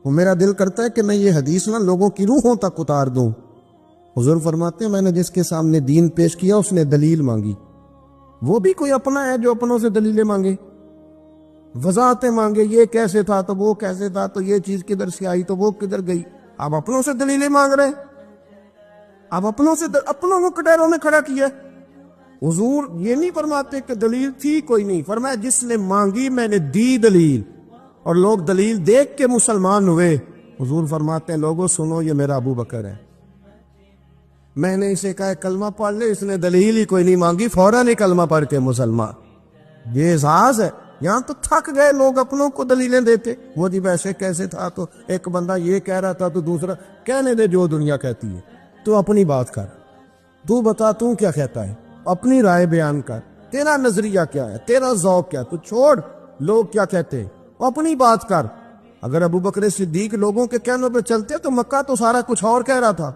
وہ میرا دل کرتا ہے کہ میں یہ حدیث نہ لوگوں کی روحوں تک اتار دوں۔ حضور فرماتے ہیں میں نے جس کے سامنے دین پیش کیا اس نے دلیل مانگی، وہ بھی کوئی اپنا ہے جو اپنوں سے دلیلیں مانگے، وضاحتیں مانگے، یہ کیسے تھا تو وہ کیسے تھا، تو یہ چیز کدھر سے آئی تو وہ کدھر گئی۔ آپ اپنوں سے دلیلیں مانگ رہے ہیں، آپ اپنوں کو کٹہروں میں کھڑا کیا۔ حضور یہ نہیں فرماتے کہ دلیل تھی کوئی نہیں، فرمایا جس نے مانگی میں نے دی دلیل، اور لوگ دلیل دیکھ کے مسلمان ہوئے۔ حضور فرماتے ہیں لوگوں سنو یہ میرا ابو بکر ہے، میں نے اسے کہا کلمہ پڑھ لے، اس نے دلیل ہی کوئی نہیں مانگی، فوراً ہی کلمہ پڑھ کے مسلمان۔ یہ اعزاز ہے۔ یہاں تو تھک گئے لوگ اپنوں کو دلیلیں دیتے، وہ جی ویسے کیسے تھا، تو ایک بندہ یہ کہہ رہا تھا تو دوسرا کہنے دے جو دنیا کہتی ہے، تو اپنی بات کر، تو بتا تو کیا کہتا ہے، اپنی رائے بیان کر، تیرا نظریہ کیا ہے، تیرا ذوق کیا، تو چھوڑ لوگ کیا کہتے ہیں، اپنی بات کر۔ اگر ابو بکر صدیق لوگوں کے کہنوں پہ چلتے تو مکہ تو سارا کچھ اور کہہ رہا تھا،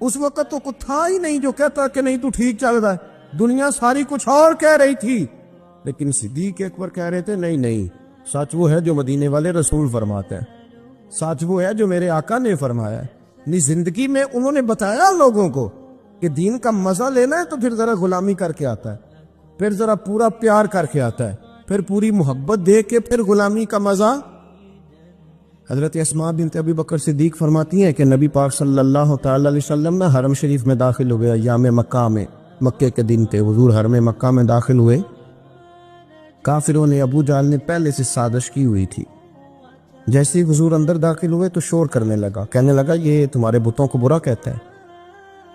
اس وقت تو کچھ تھا ہی نہیں جو کہتا کہ نہیں تو ٹھیک چل رہا ہے، دنیا ساری کچھ اور کہہ رہی تھی، لیکن صدیق اکبر کہہ رہے تھے نہیں نہیں، سچ وہ ہے جو مدینے والے رسول فرماتے ہیں، سچ وہ ہے جو میرے آقا نے فرمایا ہے۔ اپنی زندگی میں انہوں نے بتایا لوگوں کو کہ دین کا مزہ لینا ہے تو پھر ذرا غلامی کر کے آتا ہے، پھر ذرا پورا پیار کر کے آتا ہے، پھر پوری محبت دے کے پھر غلامی کا مزہ۔ حضرت اسماء بنت ابی بکر صدیق فرماتی ہیں کہ نبی پاک صلی اللہ تعالی علیہ وسلم نہ حرم شریف میں داخل ہوئے، ایام مکہ میں، مکے کے دن تھے، حضور حرم مکہ میں داخل ہوئے، کافروں نے، ابو جہل نے پہلے سے سازش کی ہوئی تھی۔ جیسے ہی حضور اندر داخل ہوئے تو شور کرنے لگا، کہنے لگا یہ تمہارے بتوں کو برا کہتا ہے،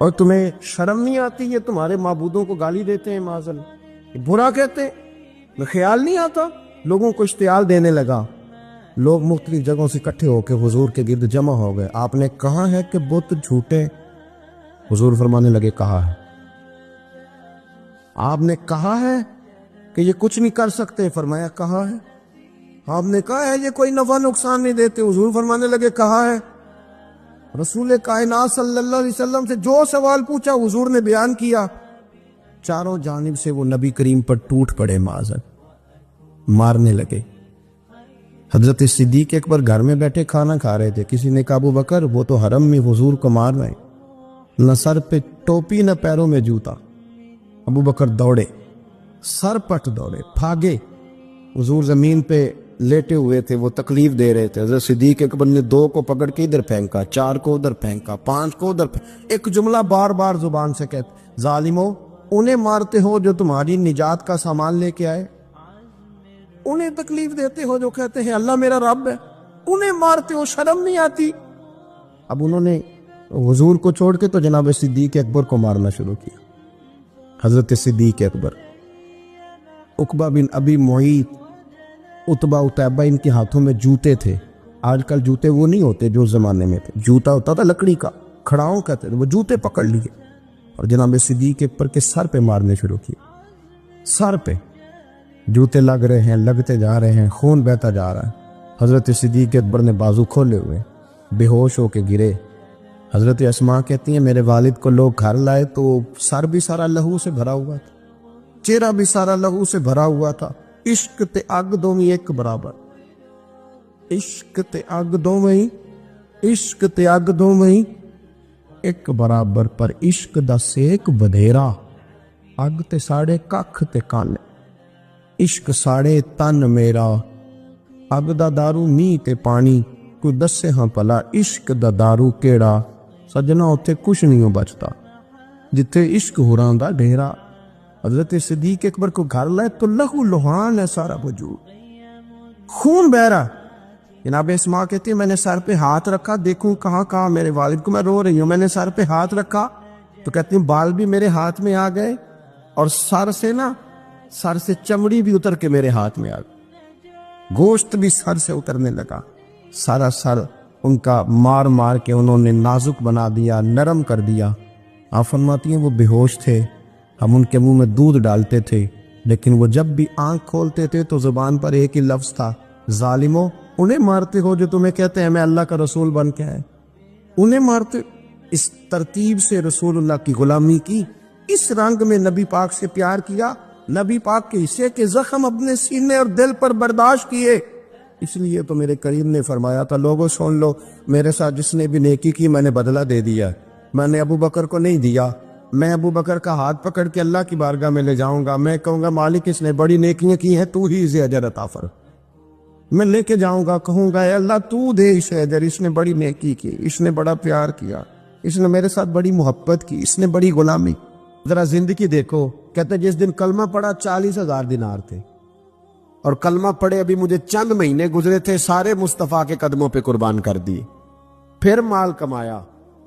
اور تمہیں شرم نہیں آتی، یہ تمہارے معبودوں کو گالی دیتے ہیں، معاذ اللہ برا کہتے ہیں، خیال نہیں آتا۔ لوگوں کو اشتعال دینے لگا، لوگ مختلف جگہوں سے اکٹھے ہو کے حضور کے گرد جمع ہو گئے۔ آپ نے کہا ہے کہ بت جھوٹے؟ حضور فرمانے لگے کہا ہے۔ آپ نے کہا ہے کہ یہ کچھ نہیں کر سکتے؟ فرمایا کہا ہے۔ آپ نے کہا ہے یہ کوئی نفع نقصان نہیں دیتے؟ حضور فرمانے لگے کہا ہے۔ رسول کائنات صلی اللہ علیہ وسلم سے جو سوال پوچھا حضور نے بیان کیا، چاروں جانب سے وہ نبی کریم پر ٹوٹ پڑے، معذر مارنے لگے۔ حضرت صدیق اکبر گھر میں بیٹھے کھانا کھا رہے تھے، کسی نے کہا ابو بکر وہ تو حرم میں حضور کو مار رہے ہیں، نہ سر پہ ٹوپی نہ پیروں میں جوتا۔ ابو بکر دوڑے، سر پٹ دوڑے، بھاگے۔ حضور زمین پہ لیٹے ہوئے تھے، وہ تکلیف دے رہے تھے۔ حضرت صدیق اکبر نے 2 کو پکڑ کے ادھر پھینکا، 4 کو ادھر پھینکا، 5 کو ادھر پھینکا، ایک جملہ بار بار زبان سے کہتے، ظالمو انہیں مارتے ہو جو تمہاری نجات کا سامان لے کے آئے، انہیں تکلیف دیتے ہو جو کہتے ہیں اللہ میرا رب ہے، انہیں مارتے ہو، شرم نہیں آتی؟ اب انہوں نے حضور کو چھوڑ کے تو جناب صدیق اکبر کو مارنا شروع کیا۔ حضرت صدیق اکبر، عقبہ بن ابی معیط، عتبہ اتیبہ، ان کے ہاتھوں میں جوتے تھے۔ آج کل جوتے وہ نہیں ہوتے جو زمانے میں تھے، جوتا ہوتا تھا لکڑی کا، کھڑاؤں کہتے تھے، وہ جوتے پکڑ لیے اور جناب صدیق اکبر کے سر پہ مارنے شروع کیے۔ سر پہ جوتے لگ رہے ہیں، لگتے جا رہے ہیں، خون بہتا جا رہا ہے۔ حضرت صدیق اکبر نے بازو کھولے ہوئے بے ہوش ہو کے گرے۔ حضرت اسماء کہتی ہیں میرے والد کو لوگ گھر لائے تو سر بھی سارا لہو سے بھرا ہوا تھا، چہرہ بھی سارا لہو سے بھرا ہوا تھا۔ عشق تے اگ دوویں ایک برابر، عشق تے اگ دوویں، عشق تے اگ دوویں ایک برابر، پر عشق دا سیک بدھیرا، اگ تے ساڑے ککھ تے کان، عشق ساڑے تن میرا، اگ دا دارو می تے پانی، کوئی دسے ہاں پلا عشق دا دارو کیڑا، سجنا اتھے کچھ نہیں ہو بچتا جتھے عشق ہوراں دا ڈھیرا۔ حضرت صدیق اکبر کو گھر لائے تو لہو لہان ہے سارا وجود، خون بہ رہا۔ جناب اسماء کہتی ہے میں نے سر پہ ہاتھ رکھا، دیکھوں کہاں کہاں میرے والد کو، میں رو رہی ہوں، میں نے سر پہ ہاتھ رکھا تو کہتی ہوں بال بھی میرے ہاتھ میں آ گئے، اور سر سے چمڑی بھی اتر کے میرے ہاتھ میں آ گئی، گوشت بھی سر سے اترنے لگا، سارا سر ان کا مار مار کے انہوں نے نازک بنا دیا، نرم کر دیا۔ آپ فرماتی ہیں وہ بے ہوش تھے، ہم ان کے منہ میں دودھ ڈالتے تھے، لیکن وہ جب بھی آنکھ کھولتے تھے تو زبان پر ایک ہی لفظ تھا، ظالمو انہیں مارتے ہو جو تمہیں کہتے ہیں میں اللہ کا رسول بن کے آئے، انہیں مارتے۔ اس ترتیب سے رسول اللہ کی غلامی کی، اس رنگ میں نبی پاک سے پیار کیا، نبی پاک کے حصے کے زخم اپنے سینے اور دل پر برداشت کیے، اس لیے تو میرے کریم نے فرمایا تھا لوگوں سن لو، میرے ساتھ جس نے بھی نیکی کی میں نے بدلہ دے دیا، میں نے ابو بکر کو نہیں دیا، میں ابو بکر کا ہاتھ پکڑ کے اللہ کی بارگاہ میں لے جاؤں گا، میں کہوں گا مالک اس نے بڑی نیکیاں کی ہیں، تو ہی اسے اجر عطا فرما۔ میں لے کے جاؤں گا، کہوں گا اے اللہ تو دے اسے اجر، اس نے بڑی نیکی کی، اس نے بڑا پیار کیا، اس نے میرے ساتھ بڑی محبت کی، اس نے بڑی غلامی۔ ذرا زندگی دیکھو، کہتے جس دن کلمہ پڑا 40,000 دینار تھے، اور کلمہ پڑے ابھی مجھے چند مہینے گزرے تھے، سارے مصطفیٰ کے قدموں پہ قربان کر دیے، پھر مال کمایا،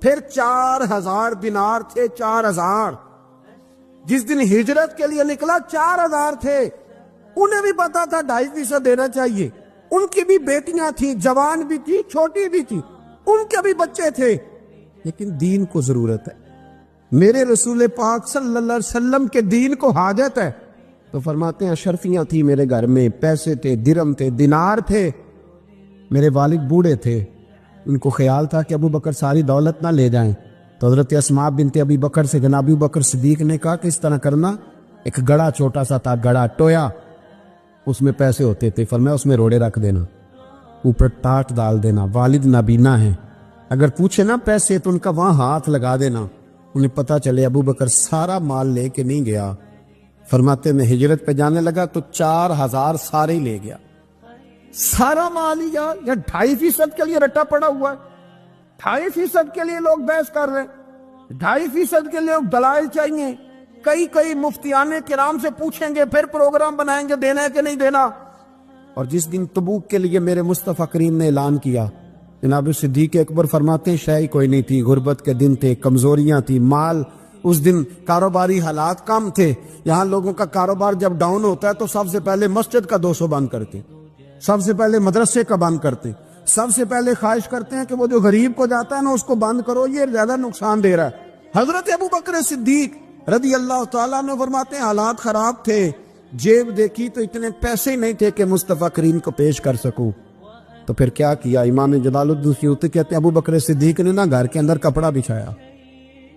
پھر 4,000 دینار تھے، 4,000۔ جس دن ہجرت کے لیے نکلا 4,000 تھے، انہیں بھی پتا تھا 2.5% دینا چاہیے، ان کی بھی بیٹیاں تھیں، جوان بھی تھی، چھوٹی بھی تھی، ان کے بھی بچے تھے، لیکن دین کو ضرورت ہے، میرے رسول پاک صلی اللہ علیہ وسلم کے دین کو حاجت ہے، تو فرماتے ہیں اشرفیاں تھی میرے گھر میں، پیسے تھے، درم تھے، دینار تھے، میرے والد بوڑھے تھے، ان کو خیال تھا کہ ابو بکر ساری دولت نہ لے جائیں، تو حضرت اسماء بنت ابی بکر سے جناب ابو بکر صدیق نے کہا کہ اس طرح کرنا، ایک گڑا چھوٹا سا تھا، گڑا ٹویا، اس میں پیسے ہوتے تھے، فرمایا اس میں روڑے رکھ دینا، اوپر ٹاٹ ڈال دینا، والد نابینا ہے، اگر پوچھے نا پیسے تو ان کا وہاں ہاتھ لگا دینا، انہیں پتا چلے ابو بکر سارا مال لے کے نہیں گیا۔ فرماتے میں ہجرت پہ جانے لگا تو 4,000 سارے ہی لے گیا، سارا مال ہی گیا، یا 2.5% کے لیے رٹا پڑا ہوا ہے، 2.5% کے لیے لوگ بحث کر رہے ہیں، 2.5% کے لیے دلائل چاہیے، کئی مفتیان کرام سے پوچھیں گے، پھر پروگرام بنائیں گے دینا ہے کہ نہیں دینا۔ اور جس دن تبوک کے لیے میرے مصطفیٰ کریم نے اعلان کیا، جناب صدیق اکبر فرماتے ہیں شے کوئی نہیں تھی، غربت کے دن تھے، کمزوریاں تھی، مال اس دن، کاروباری حالات کم تھے، یہاں لوگوں کا کاروبار جب ڈاؤن ہوتا ہے تو سب سے پہلے مسجد کا 200 بند کرتے، سب سے پہلے مدرسے کا بند کرتے، سب سے پہلے خواہش کرتے ہیں کہ وہ جو غریب کو جاتا ہے نا اس کو بند کرو، یہ زیادہ نقصان دے رہا ہے۔ حضرت ابو بکر صدیق رضی اللہ تعالیٰ عنہ فرماتے ہیں حالات خراب تھے، جیب دیکھی تو اتنے پیسے ہی نہیں تھے کہ مصطفیٰ کریم کو پیش کر سکوں، تو پھر کیا کیا؟ امام جلال الدین سیوطی کہتے ہیں ابو بکر صدیق نے نا گھر کے اندر کپڑا بچھایا،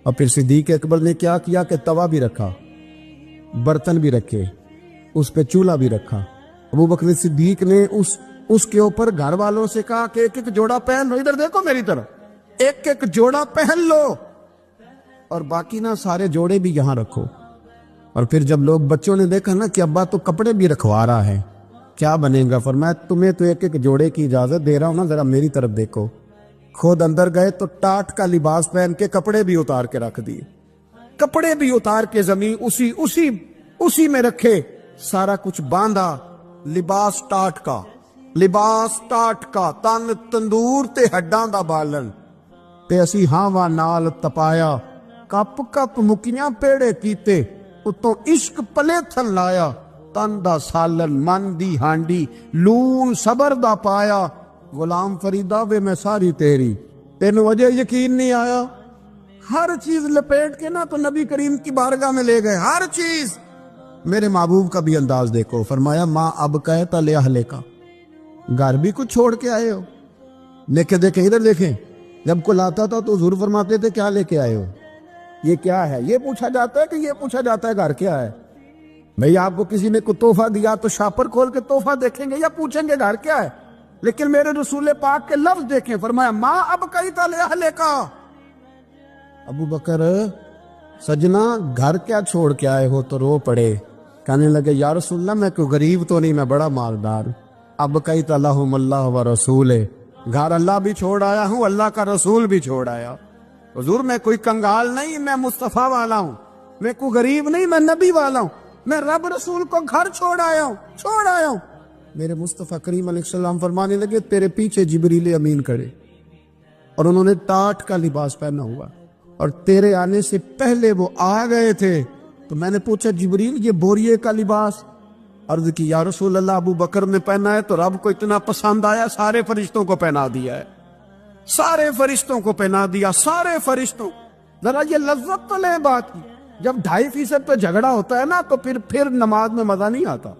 اور پھر صدیق اکبر نے کیا کیا کہ توا بھی رکھا، برتن بھی رکھے، اس پہ چولہا بھی رکھا۔ ابو بکر صدیق نے اس کے اوپر گھر والوں سے کہا کہ ایک ایک جوڑا پہن لو، ادھر دیکھو میری طرف، ایک ایک جوڑا پہن لو، اور باقی نا سارے جوڑے بھی یہاں رکھو۔ اور پھر جب لوگ بچوں نے دیکھا نا کہ ابا تو کپڑے بھی رکھوا رہا ہے، کیا بنے گا؟ فرمایا تمہیں تو ایک ایک جوڑے کی اجازت دے رہا ہوں نا، ذرا میری طرف دیکھو۔ خود اندر گئے تو ٹاٹ کا لباس پہن کے کپڑے بھی اتار کے رکھ دیے، کپڑے بھی اتار کے زمین اسی میں رکھے، سارا کچھ باندھا، لباس ٹاٹ کا، تن تندور تے ہڈاں دا بالن، تے اسی ہاواں نال تپایا، کپ کپ مکیاں پیڑے کیتے، اتوں عشق پلے تھن لایا، تن دا سالن من دی ہانڈی، لون صبر دا پایا، غلام فریدا وے میں ساری تیری، تینوں وجہ یقین نہیں آیا؟ ہر چیز لپیٹ کے نا تو نبی کریم کی بارگاہ میں لے گئے، ہر چیز۔ میرے محبوب کا بھی انداز دیکھو، فرمایا ماں اب کہتا لے اہلے کا، گھر بھی کچھ چھوڑ کے آئے ہو، لے کے دیکھیں، ادھر دیکھیں، جب کوئی لاتا تھا تو حضور فرماتے تھے کیا لے کے آئے ہو، یہ کیا ہے؟ یہ پوچھا جاتا ہے کہ یہ پوچھا جاتا ہے گھر کیا ہے؟ بھئی آپ کو کسی نے کوئی تحفہ دیا تو شاپر کھول کے تحفہ دیکھیں گے یا پوچھیں گے گھر کیا ہے؟ لیکن میرے رسول پاک کے لفظ دیکھیں، فرمایا ماں اب کہتا لے اہلے کا۔ ابو بکر سجنا گھر کیا چھوڑ کے آئے ہو؟ تو رو پڑے، کہنے لگے یا رسول اللہ میں کوئی غریب تو نہیں، میں بڑا مالدار۔ اب کہتا لہم اللہ و رسول، گھر اللہ بھی چھوڑ آیا ہوں، اللہ کا رسول بھی چھوڑ آیا۔ حضور میں کوئی کنگال نہیں، میں مصطفیٰ والا ہوں، میں کوئی غریب نہیں، میں نبی والا ہوں، میں رب رسول کو گھر چھوڑ آیا ہوں۔ میرے مصطفیٰ کریم علیہ السلام فرمانے لگے تیرے پیچھے جبریل امین کھڑے، اور انہوں نے ٹاٹ کا لباس پہنا ہوا، اور تیرے آنے سے پہلے وہ آ گئے تھے۔ تو میں نے پوچھا جبریل یہ بوریے کا لباس؟ عرض کی یا رسول اللہ ابو بکر نے پہنا ہے تو رب کو اتنا پسند آیا، سارے فرشتوں کو پہنا دیا ہے، سارے فرشتوں کو پہنا دیا، سارے فرشتوں۔ ذرا یہ لذت تو لے بات کی، جب 2.5% پہ جھگڑا ہوتا ہے نا تو پھر نماز میں مزہ نہیں آتا،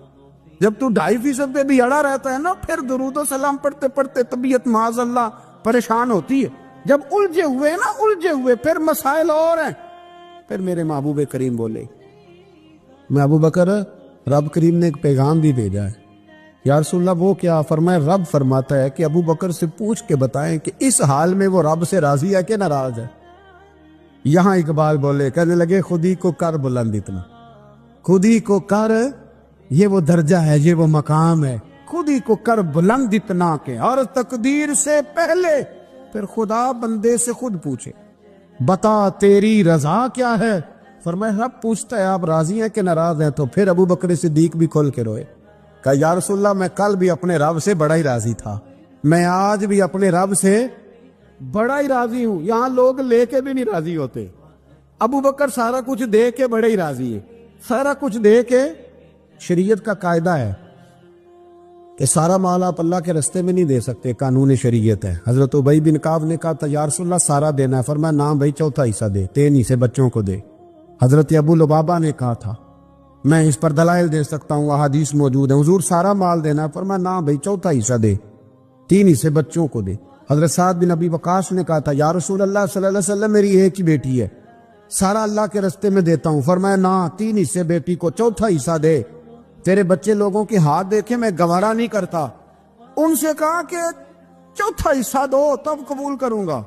جب تو 2.5% پہ بھی اڑا رہتا ہے نا، پھر درود و سلام پڑھتے پڑھتے طبیعت معاذ اللہ پریشان ہوتی ہے، جب الجھے ہوئے پھر مسائل اور ہیں۔ پھر میرے محبوب کریم بولے میں ابو بکر رب کریم نے ایک پیغام بھی بھیجا ہے یا رسول اللہ وہ کیا؟ فرمایا رب فرماتا ہے کہ ابو بکر سے پوچھ کے بتائیں کہ اس حال میں وہ رب سے راضی ہے کہ ناراض ہے۔ یہاں اقبال بولے، کہنے لگے خود ہی کو کر بلند اتنا، خود ہی کو کر، یہ وہ درجہ ہے، یہ وہ مقام ہے، خود ہی کو کر بلند اتنا کہ ہر تقدیر سے پہلے پھر خدا بندے سے خود پوچھے بتا تیری رضا کیا ہے۔ فرمایا رب پوچھتا ہے آپ راضی ہیں کہ ناراض ہیں؟ تو پھر ابو بکر صدیق بھی کھول کے روئے، کہا یا رسول اللہ میں کل بھی اپنے رب سے بڑا ہی راضی تھا، میں آج بھی اپنے رب سے بڑا ہی راضی ہوں۔ یہاں لوگ لے کے بھی نہیں راضی ہوتے، ابو بکر سارا کچھ دے کے بڑے ہی راضی ہے، سارا کچھ دے کے۔ شریعت کا قاعدہ ہے کہ سارا مال آپ اللہ کے رستے میں نہیں دے سکتے، قانون شریعت ہے۔ حضرت ابی بن کعب نے کہا تھا یا رسول اللہ سارا دینا ہے، فرمایا نہ بھائی چوتھا حصہ دے، 3 حصے بچوں کو دے۔ حضرت ابو لبابہ نے کہا تھا میں اس پر دلائل دے سکتا ہوں، احادیث موجود ہیں، حضور سارا مال دینا ہے، فرمایا نہ بھائی چوتھا حصہ دے، 3 حصے بچوں کو دے۔ حضرت سعد بن ابی وقاص نے کہا تھا یا رسول اللہ صلی اللہ علیہ وسلم میری ایک ہی بیٹی ہے، سارا اللہ کے رستے میں دیتا ہوں، فرمایا نہ 3 حصے بیٹی کو، چوتھا حصہ دے، تیرے بچے لوگوں کے ہاتھ دیکھے میں گوارا نہیں کرتا۔ ان سے کہا کہ چوتھا حصہ دو تب قبول کروں گا۔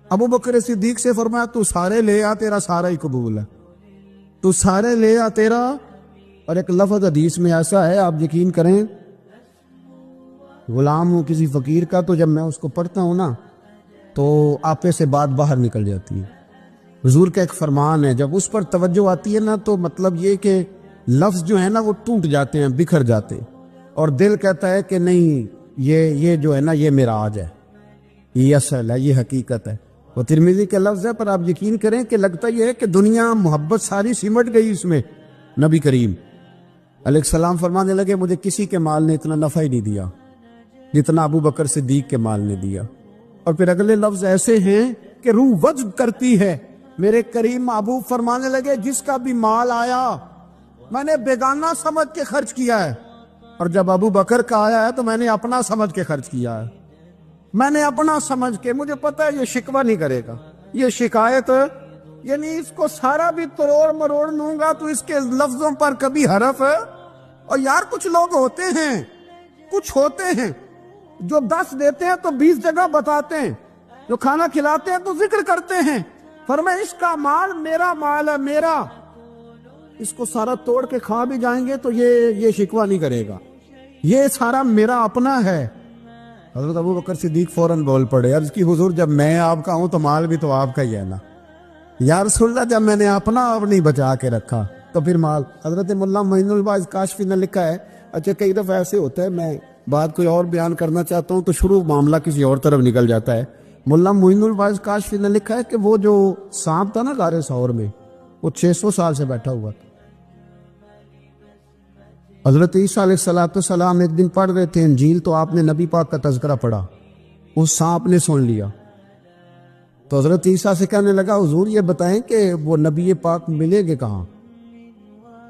ابو بکر صدیق سے فرمایا تو سارے لے آ، تیرا سارا ہی قبول ہے، تو سارے لے آ تیرا۔ اور ایک لفظ حدیث میں ایسا ہے آپ یقین کریں، غلام ہوں کسی فقیر کا، تو جب میں اس کو پڑھتا ہوں نا تو آپے سے بات باہر نکل جاتی ہے۔ حضور کا ایک فرمان ہے، جب اس پر توجہ آتی ہے نا تو مطلب یہ کہ لفظ جو ہے نا وہ ٹوٹ جاتے ہیں، بکھر جاتے ہیں، اور دل کہتا ہے کہ نہیں یہ جو ہے نا یہ معراج ہے، یہ اصل ہے، یہ حقیقت ہے۔ وہ ترمذی کا لفظ ہے، پر آپ یقین کریں کہ لگتا یہ ہے کہ دنیا محبت ساری سمٹ گئی اس میں۔ نبی کریم علیہ السلام فرمانے لگے مجھے کسی کے مال نے اتنا نفع ہی نہیں دیا جتنا ابو بکر صدیق کے مال نے دیا۔ اور پھر اگلے لفظ ایسے ہیں کہ روح وجد کرتی ہے۔ میرے کریم محبوب فرمانے لگے جس کا بھی مال آیا میں نے بیگانہ سمجھ کے خرچ کیا ہے، اور جب ابو بکر کا آیا ہے تو میں نے اپنا سمجھ کے خرچ کیا ہے، میں نے اپنا سمجھ کے، مجھے پتا ہے یہ شکوہ نہیں کرے گا، یہ شکایت یعنی اس کو سارا بھی تروڑ مروڑ لوں گا تو اس کے لفظوں پر کبھی حرف ہے۔ اور یار کچھ لوگ ہوتے ہیں، کچھ ہوتے ہیں جو 10 دیتے ہیں تو 20 جگہ بتاتے ہیں، جو کھانا کھلاتے ہیں تو ذکر کرتے ہیں، فرمایا اس کا مال میرا مال ہے، میرا، اس کو سارا توڑ کے کھا بھی جائیں گے تو یہ شکوہ نہیں کرے گا، یہ سارا میرا اپنا ہے۔ حضرت ابو بکر صدیق فوراً بول پڑے، عرض کی حضور جب میں آپ کا ہوں تو مال بھی تو آپ کا ہی ہے نا۔ یا رسول اللہ جب میں نے اپنا آپ نہیں بچا کے رکھا تو پھر مال۔ حضرت مولا معین الواعظ کاشفی نے لکھا ہے، اچھا کئی دفعہ ایسے ہوتا ہے میں بات کوئی اور بیان کرنا چاہتا ہوں تو شروع معاملہ کسی اور طرف نکل جاتا ہے۔ مولا معین الواعظ کاشفی نے لکھا ہے کہ وہ جو سانپ تھا نا غار ثور میں، وہ 600 سال سے بیٹھا ہوا تھا۔ حضرت عیسیٰ علیہ السلام ایک دن پڑھ رہے تھے انجیل، تو آپ نے نبی پاک کا تذکرہ پڑھا، اس سانپ نے سن لیا، تو حضرت عیسیٰ سے کہنے لگا حضور یہ بتائیں کہ وہ نبی پاک ملے گے کہاں؟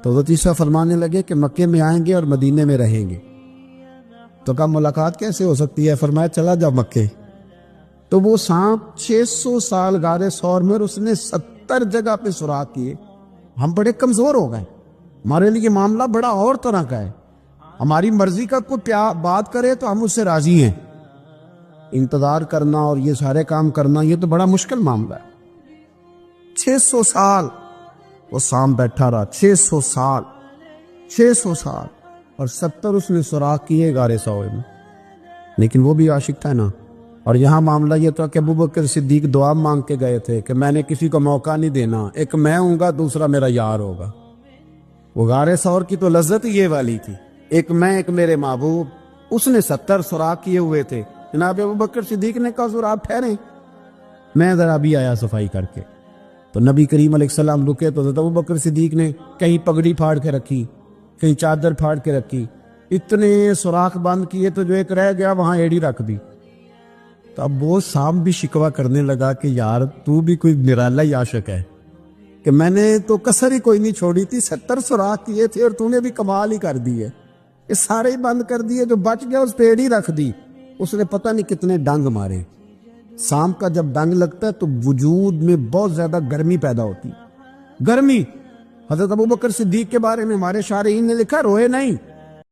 تو حضرت عیسیٰ فرمانے لگے کہ مکے میں آئیں گے اور مدینے میں رہیں گے۔ تو کہا ملاقات کیسے ہو سکتی ہے؟ فرمایا چلا جا مکے۔ تو وہ سانپ 600 سال غار ثور میں، اور اس نے 70 جگہ پہ سوراخ کیے۔ ہم بڑے کمزور ہو گئے، ہمارے لیے معاملہ بڑا اور طرح کا ہے، ہماری مرضی کا کوئی بات کرے تو ہم اس سے راضی ہیں، انتظار کرنا اور یہ سارے کام کرنا یہ تو بڑا مشکل معاملہ ہے۔ 600 سال وہ سانپ بیٹھا رہا، 600 سال 600 سال، اور 70 اس نے سوراخ کیے غار ثور میں، لیکن وہ بھی عاشق تھا نا۔ اور یہاں معاملہ یہ تھا کہ ابو بکر صدیق دعا مانگ کے گئے تھے کہ میں نے کسی کو موقع نہیں دینا، ایک میں ہوں گا دوسرا میرا یار ہوگا۔ وہ غار ثور کی تو لذت یہ والی تھی، ایک میں ایک میرے محبوب۔ اس نے 70 سوراخ کیے ہوئے تھے۔ جناب ابو بکر صدیق نے کہا حضور آپ ٹھہریں، میں ذرا بھی آیا صفائی کر کے۔ تو نبی کریم علیہ السلام رکے تو حضرت ابو بکر صدیق نے کہیں پگڑی پھاڑ کے رکھی، کہیں چادر پھاڑ کے رکھی، اتنے سوراخ بند کیے تو جو ایک رہ گیا وہاں ایڑی رکھ دی۔ تو اب وہ سانپ بھی شکوہ کرنے لگا کہ یار تو بھی کوئی نرالا ہی عاشق ہے کہ میں نے تو کسر ہی کوئی نہیں چھوڑی تھی، 70 سوراخ کیے تھے اور تو نے بھی کمال ہی کر دی ہے، یہ سارے ہی بند کر دیے، جو بچ گیا اس پہ ایڑی رکھ دی۔ اس نے پتہ نہیں کتنے ڈنگ مارے۔ سانپ کا جب ڈنگ لگتا ہے تو وجود میں بہت زیادہ گرمی پیدا ہوتی، گرمی۔ حضرت ابو بکر صدیق کے بارے میں ہمارے شارحین نے لکھا روئے نہیں،